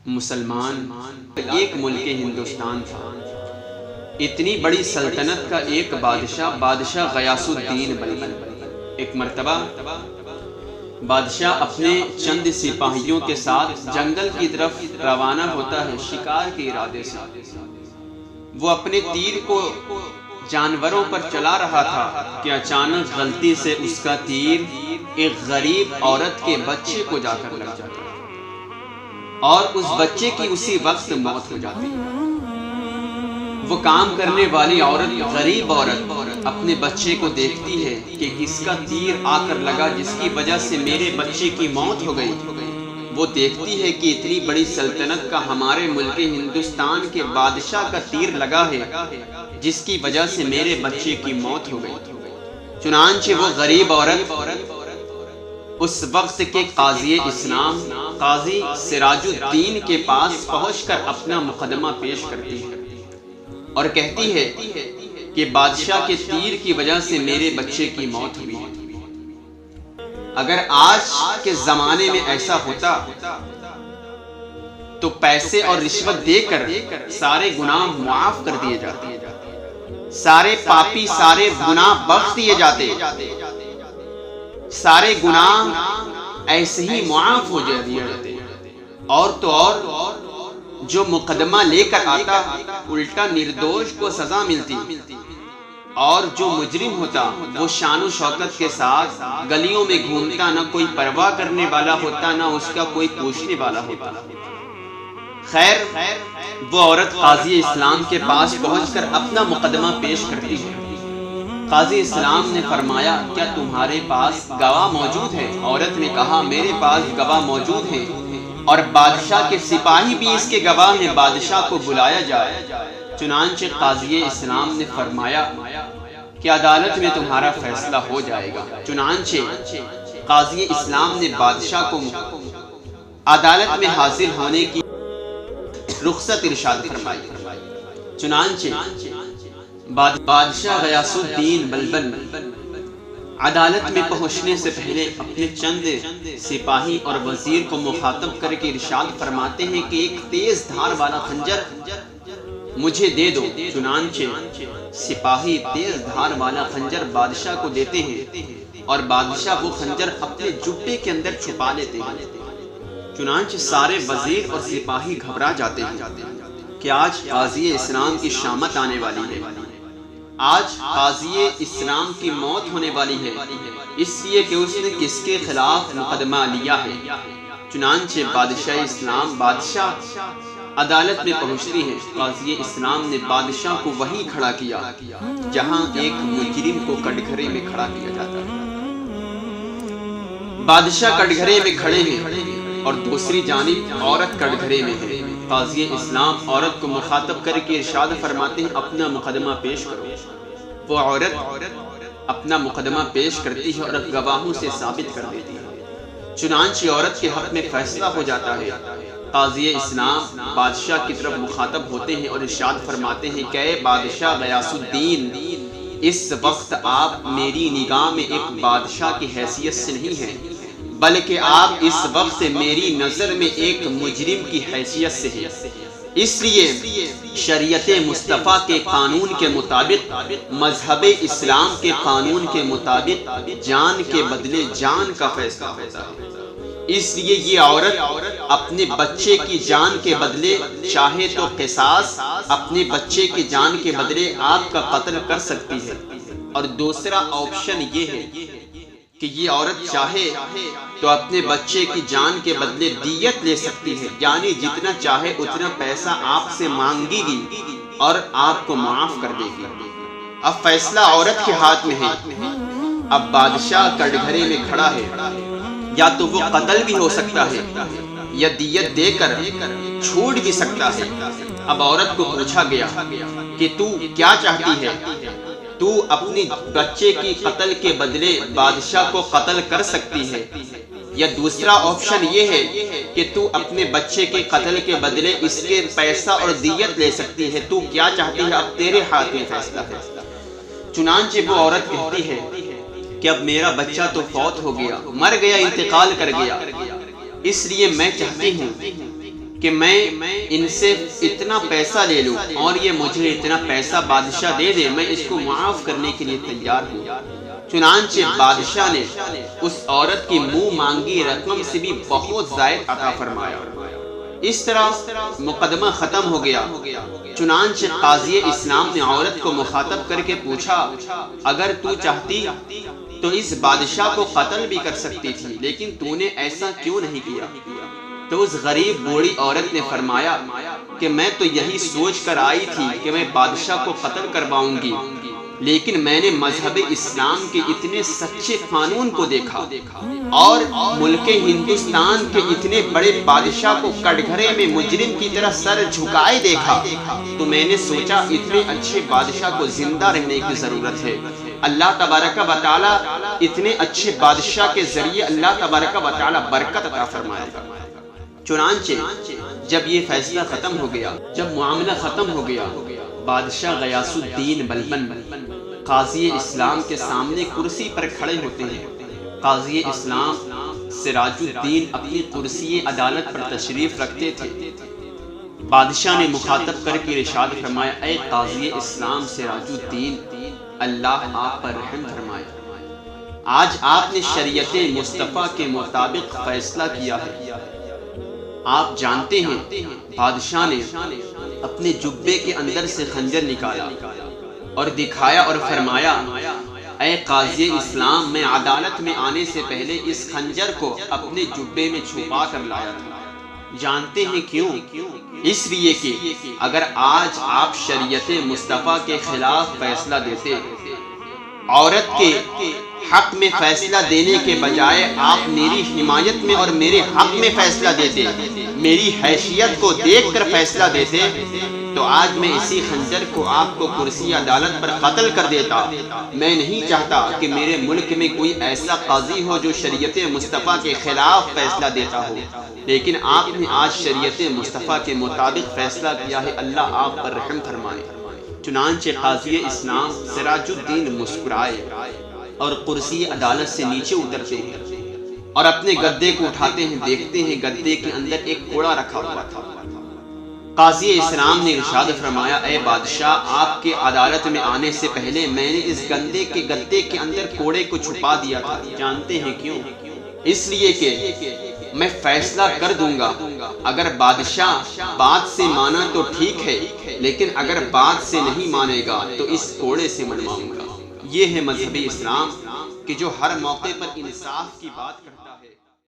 مسلمان ایک ملک ہندوستان تھا۔ اتنی بڑی سلطنت کا ایک بادشاہ غیاث الدین بلبن۔ ایک مرتبہ بادشاہ اپنے چند سپاہیوں کے ساتھ جنگل کی طرف روانہ ہوتا ہے شکار کے ارادے سے۔ وہ اپنے تیر کو جانوروں پر چلا رہا تھا کہ اچانک غلطی سے اس کا تیر ایک غریب عورت کے بچے کو جا کر لگ جاتا ہے اور اس بچے کی اسی وقت موت ہو جاتی ہے۔ وہ کام کرنے والی عورت، غریب عورت، اپنے بچے کو دیکھتی ہے کہ کس کا تیر آ کر لگا جس کی وجہ سے میرے بچے کی موت ہو گئی۔ وہ دیکھتی ہے کہ اتنی بڑی سلطنت کا ہمارے ملک ہندوستان کے بادشاہ کا تیر لگا ہے جس کی وجہ سے میرے بچے کی موت ہو گئی۔ چنانچہ وہ غریب عورت اس وقت کے قاضی اسلام قاضی سراج الدین کے پاس پہنچ کر اپنا مقدمہ پیش کرتی ہے اور کہتی ہے کہ بادشاہ کے تیر کی وجہ سے میرے بچے کی موت ہوئی۔ اگر آج کے زمانے میں ایسا ہوتا تو پیسے اور رشوت دے کر سارے گناہ معاف کر دیے جاتے، سارے پاپی سارے گناہ بخش دیے جاتے، سارے گناہ ایسے ہی معاف ہو جاتے، اور تو اور جو مقدمہ لے کر آتا الٹا نردوش کو سزا ملتی، اور جو مجرم ہوتا وہ شان و شوکت کے ساتھ گلیوں میں گھومتا، نہ کوئی پرواہ کرنے والا ہوتا، نہ اس کا کوئی پوچھنے والا ہوتا۔ خیر، وہ عورت قاضی اسلام کے پاس پہنچ کر اپنا مقدمہ پیش کرتی ہے۔ قاضی اسلام نے فرمایا، کیا تمہارے پاس گواہ موجود ہے؟ عورت نے کہا، میرے پاس گواہ موجود ہیں اور بادشاہ کے سپاہی بھی اس کے گواہ ہیں، بادشاہ کو بلایا جائے۔ چنانچہ قاضی اسلام نے فرمایا کہ عدالت میں تمہارا فیصلہ ہو جائے گا۔ چنانچہ قاضی اسلام نے بادشاہ کو عدالت میں حاضر ہونے کی رخصت ارشاد فرمائی۔ چنانچہ بادشاہ غیاث الدین بلبن عدالت میں پہنچنے سے پہلے اپنے چند سپاہی اور وزیر کو مخاطب کر کے ارشاد فرماتے ہیں کہ ایک تیز دھار والا خنجر مجھے دے دو۔ چنانچہ سپاہی تیز دھار والا خنجر بادشاہ کو دیتے ہیں اور بادشاہ وہ خنجر اپنے جبے کے اندر چھپا لیتے ہیں۔ چنانچہ سارے وزیر اور سپاہی گھبرا جاتے ہیں کہ آج قاضی اسلام کی شامت آنے والی ہے، آج قاضی اسلام کی موت ہونے والی ہے، اس لیے کہ اس نے کس کے خلاف مقدمہ لیا ہے۔ چنانچہ بادشاہ عدالت میں پہنچتی ہے۔ قاضی اسلام نے بادشاہ کو وہیں کھڑا کیا جہاں ایک مجرم کو کٹگھرے میں کھڑا کیا جاتا ہے۔ بادشاہ کٹگھرے میں کھڑے ہیں اور دوسری جانب عورت کٹگھرے میں ہے۔ قاضی اسلام عورت کو مخاطب کر کے ارشاد فرماتے ہیں، اپنا مقدمہ پیش کرو۔ وہ عورت اپنا مقدمہ پیش کرتی ہے اور گواہوں سے ثابت کر دیتی ہے۔ چنانچہ عورت کے حق میں فیصلہ ہو جاتا ہے۔ قاضی اسلام بادشاہ کی طرف مخاطب ہوتے ہیں اور ارشاد فرماتے ہیں کہ اے بادشاہ غیاث الدین، اس وقت آپ میری نگاہ میں ایک بادشاہ کی حیثیت سے نہیں ہیں، بلکہ آپ اس وقت میری نظر میں ایک مجرم کی حیثیت سے ہیں۔ اس لیے شریعت مصطفیٰ کے قانون کے مطابق، مذہب اسلام کے قانون کے مطابق جان کے بدلے جان کا فیصلہ ہوتا ہے۔ اس لیے یہ عورت اپنے بچے کی جان کے بدلے چاہے تو قصاص، اپنے بچے کی جان کے بدلے آپ کا قتل کر سکتی ہے، اور دوسرا آپشن یہ ہے کہ یہ عورت چاہے تو اپنے بچے کی جان کے بدلے دیت لے سکتی ہے، یعنی جتنا چاہے اتنا پیسہ آپ سے مانگے گی اور آپ کو معاف کر دے گی۔ اب فیصلہ عورت کے ہاتھ میں ہے۔ اب بادشاہ کٹگھرے میں کھڑا ہے، یا تو وہ قتل بھی ہو سکتا ہے یا دیت دے کر چھوڑ بھی سکتا ہے۔ اب عورت کو پوچھا گیا کہ تو کیا چاہتی ہے؟ تو اپنی بچے کی قتل کے بدلے بادشاہ کو قتل کر سکتی ہے، یا دوسرا آپشن یہ ہے کہ تو اپنے بچے کے قتل کے بدلے اس کے پیسہ اور دیت لے سکتی ہے۔ تو کیا چاہتی ہے؟ اب تیرے ہاتھ میں فیصلہ ہے۔ چنانچہ وہ عورت کہتی ہے کہ اب میرا بچہ تو فوت ہو گیا، مر گیا، انتقال کر گیا، اس لیے میں چاہتی ہوں کہ میں ان سے اتنا پیسہ لے لوں اور یہ مجھے اتنا پیسہ بادشاہ دے دے، میں اس کو معاف کرنے کے لیے تیار ہوں۔ چنانچہ بادشاہ نے اس عورت کی منہ مانگی رقم سے بھی بہت زائد عطا فرمایا۔ اس طرح مقدمہ ختم ہو گیا۔ چنانچہ قاضی اسلام نے عورت کو مخاطب کر کے پوچھا، اگر تو چاہتی تو اس بادشاہ کو قتل بھی کر سکتی تھی، لیکن تو نے ایسا کیوں نہیں کیا؟ تو اس غریب بوڑھی عورت نے فرمایا کہ میں تو یہی سوچ کر آئی تھی کہ میں بادشاہ کو قتل کرواؤں گی، لیکن میں نے مذہب اسلام کے اتنے سچے قانون کو دیکھا اور ملک ہندوستان کے اتنے بڑے بادشاہ کو کٹگھرے میں مجرم کی طرح سر جھکائے دیکھا، تو میں نے سوچا اتنے اچھے بادشاہ کو زندہ رہنے کی ضرورت ہے۔ اللہ تبارک و تعالی اتنے اچھے بادشاہ کے ذریعے اللہ تبارک و تعالی برکت عطا فرمائے گا۔ چنانچہ جب یہ فیصلہ ختم ہو گیا، جب معاملہ ختم ہو گیا، بادشاہ غیاث الدین بلبن قاضی اسلام کے سامنے کرسی پر کھڑے ہوتے ہیں۔ قاضی اسلام سراج الدین اپنی کرسی عدالت پر تشریف رکھتے تھے۔ بادشاہ نے مخاطب کر کے ارشاد فرمایا، اے قاضی اسلام سراج الدین، اللہ آپ پر رحم فرمائے، آج آپ نے شریعت مصطفیٰ کے مطابق فیصلہ کیا ہے۔ آپ جانتے ہیں بادشاہ نے اپنے جبے کے اندر سے خنجر نکالا اور دکھایا اور فرمایا، اے قاضی اسلام، میں عدالت میں آنے سے پہلے اس خنجر کو اپنے جبے میں چھپا کر لایا تھا۔ جانتے ہیں کیوں؟ اس لیے کہ اگر آج آپ شریعت مصطفیٰ کے خلاف فیصلہ دیتے، عورت کے حق میں فیصلہ دینے کے بجائے آپ میری حمایت میں اور میرے حق میں فیصلہ دیتے، میری حیثیت کو دیکھ کر فیصلہ دیتے، تو آج میں اسی خنجر کو آپ کو کرسی عدالت پر قتل کر دیتا۔ میں نہیں چاہتا کہ میرے ملک میں کوئی ایسا قاضی ہو جو شریعت مصطفیٰ کے خلاف فیصلہ دیتا ہو، لیکن آپ نے آج شریعت مصطفیٰ کے مطابق فیصلہ کیا ہے، اللہ آپ پر رحم فرمائے۔ چنانچہ قاضی اسلام سراج الدین مسکرائے اور کرسی عدالت سے نیچے اترتے ہیں اور اپنے گدے کو اٹھاتے ہیں، دیکھتے ہیں گدے کے اندر ایک کوڑا رکھا ہوا تھا۔ قاضی اسلام نے ارشاد فرمایا، اے بادشاہ، آپ کے عدالت میں آنے سے پہلے میں نے اس گدے کے اندر کوڑے کو چھپا دیا تھا۔ جانتے ہیں کیوں؟ اس لیے کہ میں فیصلہ کر دوں گا، اگر بادشاہ بات سے مانا تو ٹھیک ہے، لیکن اگر بات سے نہیں مانے گا تو اس کوڑے سے منواؤں گا۔ یہ ہے مذہب اسلام کہ جو ہر موقع پر انصاف کی بات کرتا ہے۔